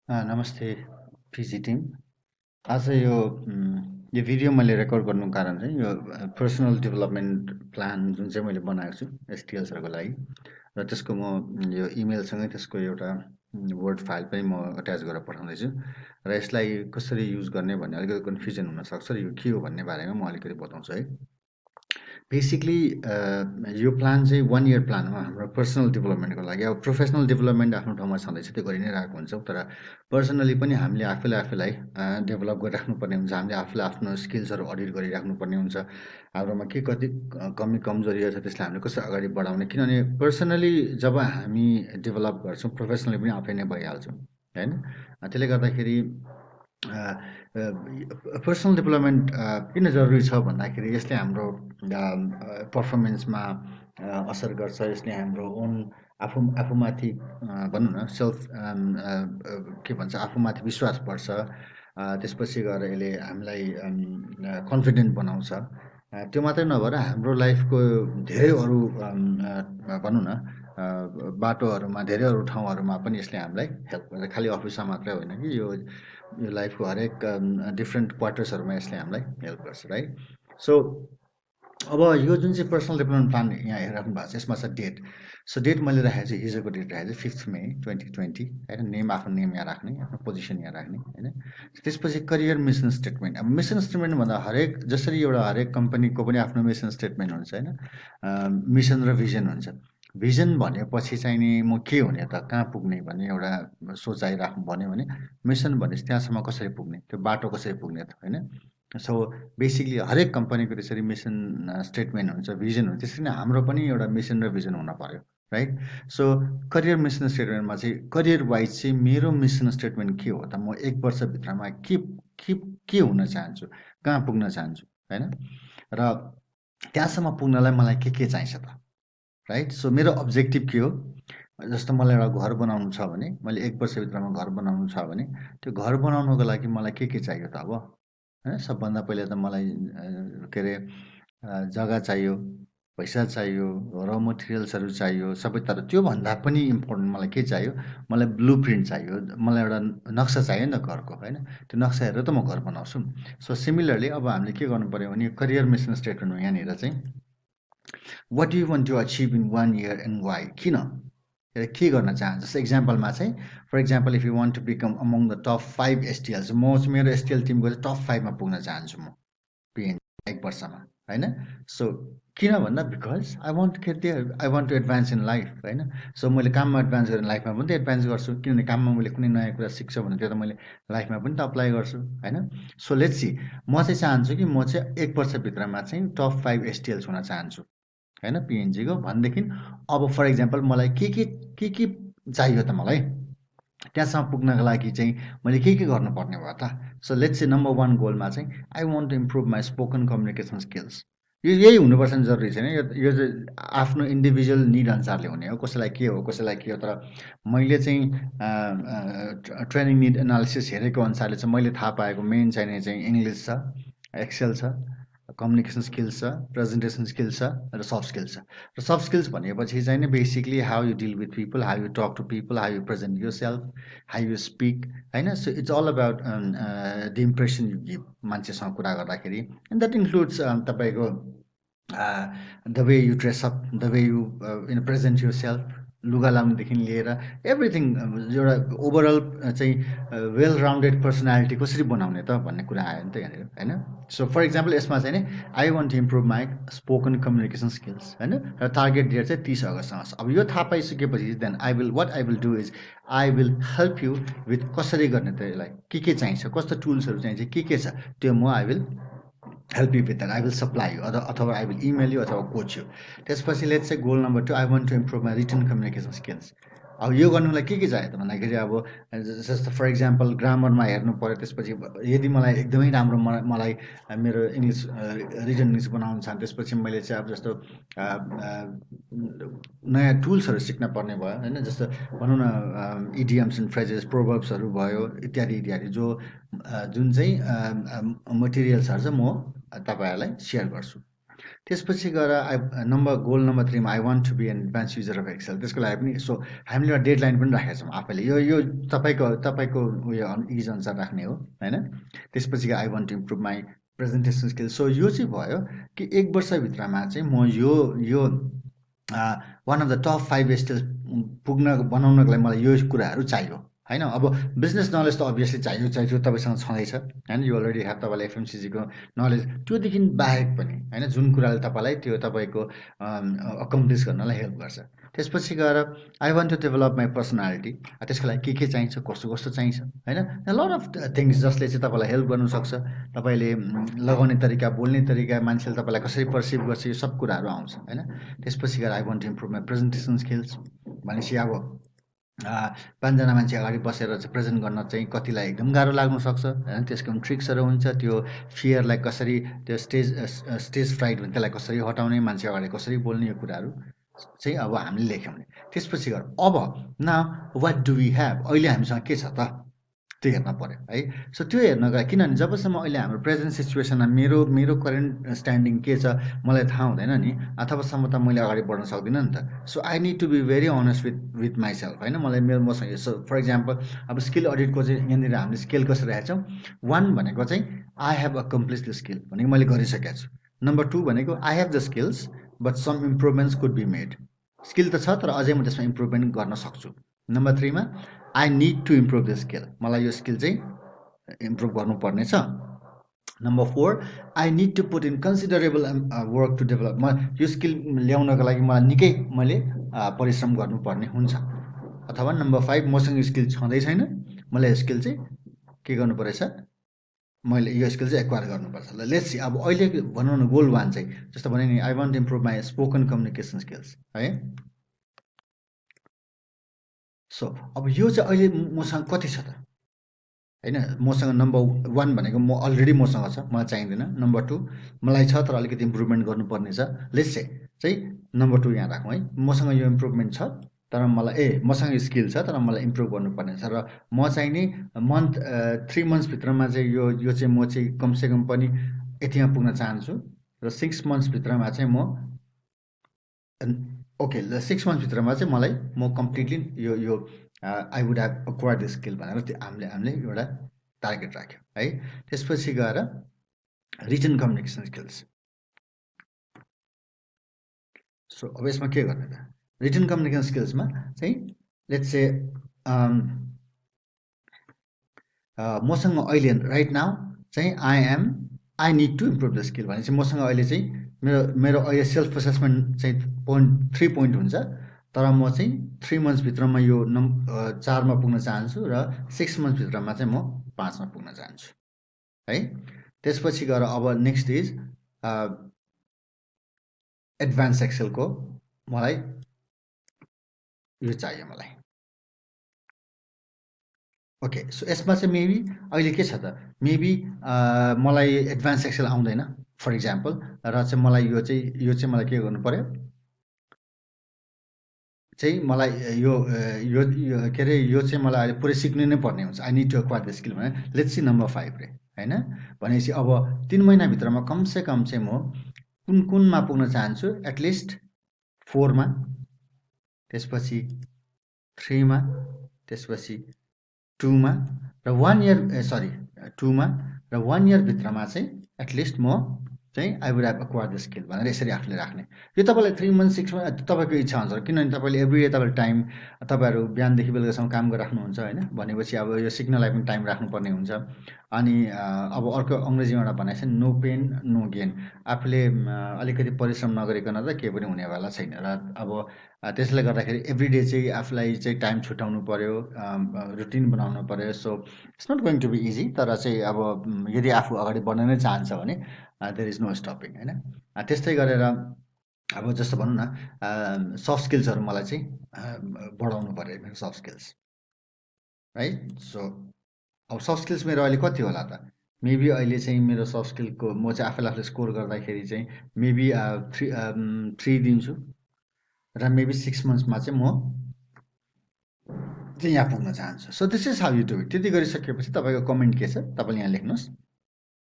नमस्ते PG team. आज यो भिडियो मैले रेकर्ड गर्नुको कारण चाहिँ यो पर्सनल डेभलपमेन्ट प्लान जुन चाहिँ मैले बनाएको छु एसटिएल्सहरूको लागि र त्यसको म यो इमेलसँगै त्यसको एउटा वर्ड फाइल पनि म अट्याच गरेर पठाउँदैछु र यसलाई कसरी युज गर्ने भन्ने अलिकति कन्फ्युजन हुनसक्छ र यो के हो भन्ने बारेमा म अलिकति बताउँछु है। बेसिकली यो प्लान चाहिँ 1 इयर प्लान हो हाम्रो पर्सनल डेभलपमेन्टको लागि। अब प्रोफेसनल डेभलपमेन्ट आफ्नो ठाउँमा छँदैछ, त्यो गरि नै रहेको हुन्छौँ, तर पर्सनली पनि हामीले आफूलाई डेभलप गरिराख्नुपर्ने हुन्छ। हामीले आफूले आफ्नो स्किल्सहरू अडिट गरिराख्नुपर्ने हुन्छ। हाम्रोमा के कति कमी कमजोरीहरू छ त्यसलाई हामीले कसरी अगाडि बढाउने, किनभने पर्सनली जब हामी डेभलप गर्छौँ प्रोफेसनली पनि आफै नै भइहाल्छौँ होइन। त्यसले गर्दाखेरि पर्सनल डेभलपमेन्ट किन जरुरी छ भन्दाखेरि यसले हाम्रो पर्फर्मेन्समा असर गर्छ। यसले हाम्रो ओन आफूमाथि भनौँ न सेल्फ के भन्छ आफूमाथि विश्वास बढ्छ। त्यसपछि गएर यसले हामीलाई कन्फिडेन्ट बनाउँछ। त्यो मात्रै नभएर हाम्रो लाइफको धेरै अरू भनौँ न बाटोहरूमा धेरै अरू ठाउँहरूमा पनि यसले हामीलाई हेल्प गर्छ। खालि अफिसमा मात्रै होइन कि यो लाइफको हरेक डिफ्रेन्ट क्वार्टर्सहरूमा यसले हामीलाई हेल्प गर्छ, राइट। सो अब यो जुन चाहिँ पर्सनल डेभलपमेन्ट प्लान यहाँ हेरिराख्नु भएको छ यसमा छ डेट। सो डेट मैले राखेको चाहिँ हिजोको डेट राखेको चाहिँ 5 मे 2020 होइन। आफ्नो नेम यहाँ राख्ने, आफ्नो पोजिसन यहाँ राख्ने होइन। त्यसपछि करियर मिसन स्टेटमेन्ट। अब मिसन स्टेटमेन्ट भन्दा जसरी हरेक कम्पनीको पनि आफ्नो मिसन स्टेटमेन्ट हुन्छ होइन। मिसन र भिजन हुन्छ। भिजन भनेपछि चाहिँ नि म के हुने त, कहाँ पुग्ने भन्ने एउटा सोचाइ राख्नु भन्यो भने, मिसन भनेपछि त्यहाँसम्म कसरी पुग्ने, त्यो बाटो कसरी पुग्ने त होइन। सो बेसिकली हरेक कम्पनीको त्यसरी मिसन स्टेटमेन्ट हुन्छ, भिजन हुन्छ। त्यसरी नै हाम्रो पनि एउटा मिसन र भिजन हुन पर्यो, राइट। सो करियर मिसन स्टेटमेन्टमा चाहिँ करियर वाइज चाहिँ मेरो मिसन स्टेटमेन्ट के हो त, म 1 वर्षभित्रमा के हुन चाहन्छु, कहाँ पुग्न चाहन्छु होइन। र त्यहाँसम्म पुग्नलाई मलाई के चाहिन्छ त, राइट। सो मेरो अब्जेक्टिभ के हो, जस्तो मलाई एउटा घर बनाउनु छ भने, मैले 1 वर्षभित्रमा घर बनाउनु छ भने त्यो घर बनाउनुको लागि मलाई के चाहियो त अब होइन। सबभन्दा पहिले त मलाई के अरे जग्गा चाहियो, पैसा चाहियो, र मटेरियल्सहरू चाहियो सबै। तर त्योभन्दा पनि इम्पोर्टेन्ट मलाई के चाहियो, मलाई ब्लु प्रिन्ट चाहियो, मलाई एउटा नक्सा चाहियो नि त घरको होइन। त्यो नक्सा हेरेर त म घर बनाउँछु। सो सिमिलरली अब हामीले के गर्नु पऱ्यो भने करियर मिसन स्टेटमेन्टमा यहाँनिर चाहिँ what you want to achieve in 1 year and why, किन के गर्न चाहन्छ। जस्तो इक्जाम्पलमा चाहिँ for example if you want to become among the top 5 STLs, म चाहिँ मेरो STL टिमको चाहिँ टप 5 मा पुग्न चाहन्छु म PN 1 वर्षमा होइन। सो किन भन्दा because I want to get there, I want to advance in life होइन। सो मैले काममा एडभान्स गरेँ, लाइफमा पनि त एडभान्स गर्छु, किनभने काममा मैले कुनै नयाँ कुरा सिक्छु भने त्यो त मैले लाइफमा पनि त अप्लाई गर्छु होइन। सो लेट्स सी, म चाहिँ चाहन्छु कि म चाहिँ 1 वर्षभित्रमा चाहिँ टप 5 STLs हुन चाहन्छु होइन पिएनजीको भनेदेखि। अब फर इक्जाम्पल मलाई के चाहियो त, मलाई त्यहाँसम्म पुग्नको लागि चाहिँ मैले के गर्नुपर्ने भयो त। सो लेट्स से नम्बर 1 गोलमा चाहिँ I want to improve my spoken communication skills. यही हुनुपर्छ नि, जरुरी छैन। यो चाहिँ आफ्नो इन्डिभिजुअल निड अनुसारले हुने हो, कसैलाई के हो कसैलाई के हो। तर मैले चाहिँ ट्रेनिङ निड एनालिसिस हेरेको अनुसारले चाहिँ मैले थाहा पाएको मेन चाहिने चाहिँ इङ्ग्लिस छ, एक्सेल छ, कम्युनिकेसन स्किल्स छ, प्रेजेन्टेसन स्किल्स छ र सफ्ट स्किल्स छ। र सफ्ट स्किल्स भनेपछि चाहिँ नि basically how you deal with people, how you talk to people, how you present yourself, how you speak होइन। So it's all about the impression you give मान्छेसँग कुरा गर्दाखेरि। And that includes तपाईँको the way you dress up, the way you present yourself, लुगा लाउनुदेखि लिएर everything. एउटा overall चाहिँ वेल राउन्डेड पर्सनालिटी कसरी बनाउने त भन्ने कुरा आयो नि त यहाँनिर होइन। सो फर इक्जाम्पल यसमा चाहिँ नि I want to improve my spoken communication skills होइन। र टार्गेट डेट चाहिँ 30 अगस्तसँग। अब यो थाहा पाइसकेपछि then I will do is I will help you with कसरी गर्ने त, यसलाई के चाहिन्छ, कस्तो टुल्सहरू चाहिन्छ, के छ त्यो म I will help you with that, I will supply you अथवा आई विल इमेल यु अथवा कोच यु। त्यसपछि लेट्स चाहिँ goal number 2 I want to improve my written communication skills. अब यो गर्नुलाई के चाहियो त भन्दाखेरि अब जस्तो फर इक्जाम्पल ग्रामरमा हेर्नु पऱ्यो। त्यसपछि यदि मलाई एकदमै राम्रो मलाई मेरो इङ्ग्लिस रिटन इङ्ग्लिस बनाउनु छ त्यसपछि मैले चाहिँ अब जस्तो नयाँ टुल्सहरू सिक्न पर्ने भयो होइन। जस्तो भनौँ न इडियम्स एन्ड फ्रेजेस, प्रोभर्ब्सहरू भयो इत्यादि इत्यादि, जुन चाहिँ मटेरियल्सहरू चाहिँ म तपाईँहरूलाई सेयर गर्छु। त्यसपछि गएर गोल नम्बर 3 मा I want to be an advance user of Excel. त्यसको लागि पनि सो हामीले एउटा डेडलाइन पनि राखेका छौँ आफैले, यो तपाईँको उयो इज अनुसार राख्ने हो होइन। त्यसपछि I want to improve my presentation skill. So यो चाहिँ भयो कि 1 वर्षभित्रमा चाहिँ म यो one of the top 5 STL बनाउनको लागि मलाई यो कुराहरू चाहियो होइन। अब बिजनेस नलेज त अभियसली चाहियो तपाईँसँग छँदैछ होइन, यो अलरेडी ह्याभ तपाईँलाई एफएमसिजीको नलेज। त्योदेखि बाहेक पनि होइन, जुन कुराले तपाईँलाई त्यो तपाईँको अकम्प्लिस गर्नलाई हेल्प गर्छ। त्यसपछि गएर I want to develop my personality. त्यसको लागि के चाहिन्छ, कस्तो कस्तो चाहिन्छ होइन, लट अफ थिङ्स जसले चाहिँ तपाईँलाई हेल्प गर्नुसक्छ। तपाईँले लगाउने तरिका, बोल्ने तरिका, मान्छेले तपाईँलाई कसरी पर्सिभ गर्छ, यो सब कुराहरू आउँछ होइन। त्यसपछि गएर I want to improve my presentation skills भनेपछि अब 5जना मान्छे अगाडि बसेर चाहिँ प्रेजेन्ट गर्न चाहिँ कतिलाई एकदम गाह्रो लाग्नुसक्छ होइन। त्यसको पनि ट्रिक्सहरू हुन्छ, त्यो फियरलाई कसरी, त्यो स्टेज फ्राइड हुन्छ त्यसलाई कसरी हटाउने, मान्छे अगाडि कसरी बोल्ने, यो कुराहरू चाहिँ अब हामीले लेख्यौँ भने त्यसपछि गएर अब न वाट डु वी ह्याभ, अहिले हामीसँग के छ त त्यो हेर्न पऱ्यो है। सो त्यो हेर्नको लागि, किनभने जबसम्म अहिले हाम्रो प्रेजेन्ट सिचुएसनमा मेरो करेन्ट स्ट्यान्डिङ के छ मलाई थाहा हुँदैन नि, अथवासम्म त मैले अगाडि बढ्न सक्दिनँ नि त। So I need to be very honest with myself होइन। मलाई मसँग सो फर इक्जाम्पल अब स्किल अडिटको चाहिँ यहाँनिर हामीले स्केल कसरी राखेको छौँ। 1 भनेको चाहिँ I have accomplish the skill भनेको मैले गरिसकेको छु। नम्बर 2 भनेको I have the skills but some improvements could be made. Skill त छ तर अझै म त्यसमा इम्प्रुभमेन्ट गर्न सक्छु। नम्बर 3 मा I need to improve the skill, मलाई यो स्किल चाहिँ इम्प्रुभ गर्नुपर्ने छ। Number 4 I need to put in considerable work to develop, म यो स्किल ल्याउनको लागि मलाई निकै मैले परिश्रम गर्नुपर्ने हुन्छ। अथवा नम्बर 5 मसँग यो स्किल छँदै छैन, मलाई यो स्किल चाहिँ के गर्नु परेछ, मैले यो स्किल चाहिँ एक्वायर गर्नुपर्छ। ल लेट्स सी, अब अहिले भनौँ न गोल 1 चाहिँ जस्तो भने नि I want to improve my spoken communication skills है। सो अब यो चाहिँ अहिले मसँग कति छ त होइन। मसँग नम्बर 1 भनेको म अलरेडी मसँग छ, मलाई चाहिँदैन। नम्बर 2 मलाई छ तर अलिकति इम्प्रुभमेन्ट गर्नुपर्ने छ। लेट्स से चाहिँ नम्बर 2 यहाँ राखौँ है, मसँग यो इम्प्रुभमेन्ट छ तर मलाई मसँग यो स्किल छ तर मलाई इम्प्रुभ गर्नुपर्ने छ, र म चाहिँ नि 3 मन्थ्सभित्रमा चाहिँ यो चाहिँ म चाहिँ कमसेकम पनि यतिमा पुग्न चाहन्छु, र 6 मन्थ्सभित्रमा चाहिँ म ओके 6 मन्थ्सभित्रमा चाहिँ मलाई म कम्प्लिटली यो I would have acquired the skill भनेर त्यो हामीले एउटा टार्गेट राख्यौँ है। त्यसपछि गएर रिटन कम्युनिकेसन स्किल्स। सो अब यसमा के गर्ने त, रिटन कम्युनिकेसन स्किल्समा चाहिँ लेट्स से मसँग अहिले राइट नाउ चाहिँ I need to improve the skill भने चाहिँ मसँग अहिले चाहिँ मेरो अहिले सेल्फ एसेसमेन्ट चाहिँ 3 पोइन्ट हुन्छ, तर म चाहिँ 3 मन्थ्सभित्रमा यो 4मा पुग्न चाहन्छु, र 6 मन्थ्सभित्रमा चाहिँ म 5मा पुग्न चाहन्छु है। त्यसपछि गएर अब नेक्स्ट इज एडभान्स एक्सेलको मलाई यो चाहियो मलाई। ओके सो यसमा चाहिँ मेबी अहिले के छ त, मेबी मलाई एडभान्स एक्सेल आउँदैन फर इक्जाम्पल, र चाहिँ मलाई यो चाहिँ मलाई के गर्नु पऱ्यो चाहिँ मलाई यो के अरे यो चाहिँ मलाई अहिले पुरै सिक्नु नै पर्ने हुन्छ। I need to acquire the skill भने लेट्स सी नम्बर 5 रे होइन। भनेपछि अब 3 महिनाभित्रमा कमसेकम चाहिँ म कुनमा पुग्न चाहन्छु, एटलिस्ट 4मा, त्यसपछि 3मा, त्यसपछि 2मा, र 1 इयर 2मा, र 1 इयरभित्रमा चाहिँ एटलिस्ट म चाहिँ I would have acquire the skill भनेर यसरी आफूले राख्ने। यो तपाईँलाई 3 मन्थ 6 मन्थ तपाईँको इच्छा हुन्छ, किनभने तपाईँले एभ्री डे तपाईँले टाइम, तपाईँहरू बिहानदेखि बेलुकासम्म काम गरिराख्नुहुन्छ होइन, भनेपछि अब यो सिक्नलाई पनि टाइम राख्नुपर्ने हुन्छ। अनि अब अर्को अङ्ग्रेजीमा एउटा भनाइ छ नो पेन नो गेन, आफूले अलिकति परिश्रम नगरिकन त केही पनि हुनेवाला छैन। र अब त्यसले गर्दाखेरि एभ्री डे चाहिँ आफूलाई चाहिँ टाइम छुट्याउनु पऱ्यो, रुटिन बनाउनु पऱ्यो। So it's not going to be easy, तर चाहिँ अब यदि आफू अगाडि बढ्न नै चाहन्छ भने देयर इज नो स्टपिङ होइन। त्यस्तै गरेर अब जस्तो भनौँ न सफ्ट स्किल्सहरू मलाई चाहिँ बढाउनु पऱ्यो मेरो सफ्ट स्किल्स राइट। सो अब सफ्ट स्किल्स मेरो अहिले कति होला त, मेबी अहिले चाहिँ मेरो सफ्ट स्किलको म चाहिँ आफूले स्कोर गर्दाखेरि चाहिँ मेबी 3 दिन्छु, र मेबी 6 मन्थ्समा चाहिँ म चाहिँ यहाँ पुग्न चाहन्छु। So this is how you do it. त्यति गरिसकेपछि तपाईँको कमेन्ट के छ तपाईँले यहाँ लेख्नुहोस्।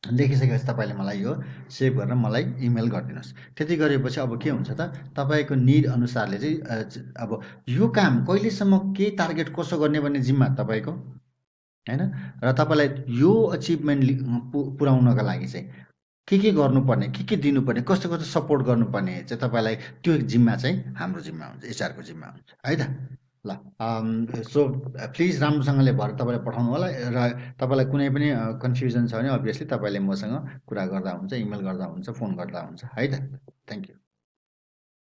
लेखिसकेपछि तपाईँले मलाई यो सेभ गरेर मलाई इमेल गरिदिनुहोस्। त्यति गरेपछि अब के हुन्छ त, तपाईँको निड अनुसारले चाहिँ अब यो काम कहिलेसम्म के टार्गेट कसो गर्ने भन्ने जिम्मा तपाईँको, होइन? र तपाईँलाई यो अचिभमेन्ट पुऱ्याउनका लागि चाहिँ के गर्नुपर्ने, के दिनुपर्ने, कस्तो कस्तो सपोर्ट गर्नुपर्ने चाहिँ तपाईँलाई त्यो जिम्मा चाहिँ हाम्रो जिम्मा हुन्छ, एचआरको जिम्मा हुन्छ, है त? ल, सो प्लिज राम्रोसँगले भएर तपाईँले पठाउनु होला। र तपाईँलाई कुनै पनि कन्फ्युजन छ भने अभियसली तपाईँले मसँग कुरा गर्दा हुन्छ, इमेल गर्दा हुन्छ, फोन गर्दा हुन्छ, है त? Thank you.